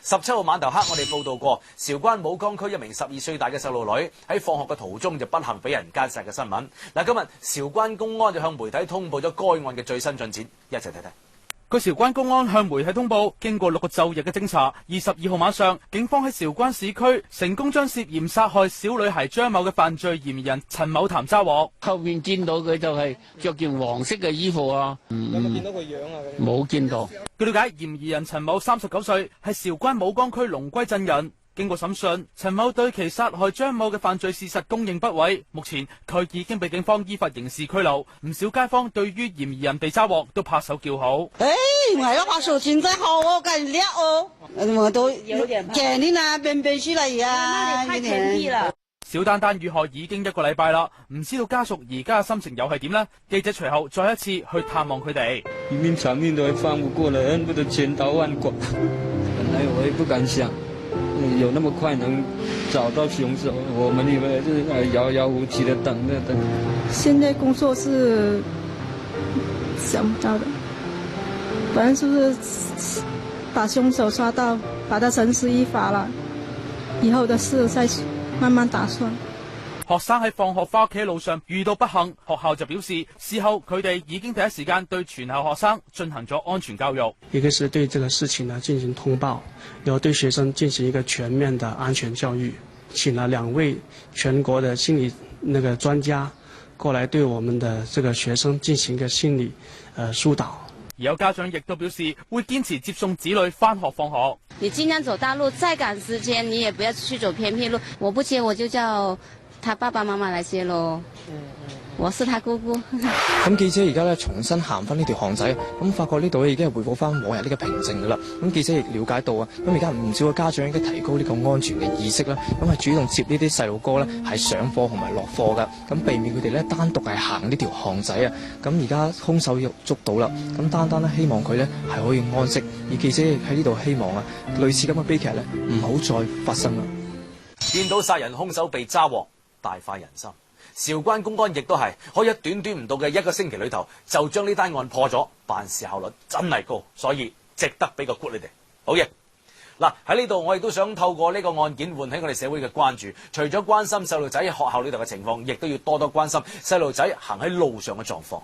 17號晚頭黑，我哋報道過韶關武江區一名12歲大嘅細路女喺放學嘅途中就不幸俾人姦殺嘅新聞。嗱，今日韶關公安就向媒體通報咗該案嘅最新進展，一齊睇睇。據韶關公安向媒體通報，經過6個晝夜嘅偵查，22號晚上，警方喺韶關市區成功將涉嫌殺害小女孩張某嘅犯罪嫌疑人陳某潭抓獲。後面見到佢就係着件黃色嘅衣服啊。有冇見到佢樣啊？冇見到。據了解，嫌疑人陳某39歲，係韶關武江區龍歸鎮人。經過審訊，陳某對其殺害張某嘅犯罪事實供認不諱。目前佢已經被警方依法刑事拘留。唔少街坊對於嫌疑人被抓獲都拍手叫好。係咯，拍手真係好哦，咁叻哦！我都有點驚你啊，變出嚟啊！太甜蜜啦！小丹丹遇害已經1個禮拜啦，唔知道家屬而家嘅心情又係點呢？記者隨後再一次去探望佢哋。一命償命都會放不過了，恨不得千刀萬剮。本來我也不敢想。有那麼快能找到兇手，我們以為是遙遙無期的等。現在工作是想不到的，反正就是把兇手抓到，把他繩之以法了，以後的事再慢慢打算。學生喺放學返屋企路上遇到不幸，學校就表示事後佢哋已經第一時間對全校學生進行咗安全教育。一個是對這個事情呢進行通報，然後對學生進行一個全面的安全教育，請了2位全國的心理專家過來對我們的這個學生進行一個心理疏導。而有家長亦都表示會堅持接送子女返學放學。你盡量走大路，再趕時間你也不要去走偏僻路。我不接我就叫他爸爸媽媽來接咯，我是他姑姑。咁記者而家咧重新行翻呢條巷仔，咁發覺呢度咧已經係回復翻往日呢個平靜噶啦。咁記者亦了解到啊，咁而家唔少嘅家長應該提高呢個安全嘅意識啦，咁係主動接呢啲細路哥咧係上課同埋落課噶，咁避免佢哋咧單獨係行呢條巷仔啊。咁而家兇手又捉到啦，咁單單咧希望佢咧係可以安息。而記者亦喺呢度希望啊，類似咁嘅悲劇咧唔好再發生啦。見到殺人兇手被抓獲，大快人心。韶關公安亦都係可以喺短短唔到嘅1個星期裏頭就將呢單案破咗，辦事效率真係高，所以值得俾個 good 你哋。好嘢！嗱，喺呢度我亦都想透過呢個案件喚起我哋社會嘅關注，除咗關心細路仔喺學校裏頭嘅情況，亦都要多多關心細路仔行喺路上嘅狀況。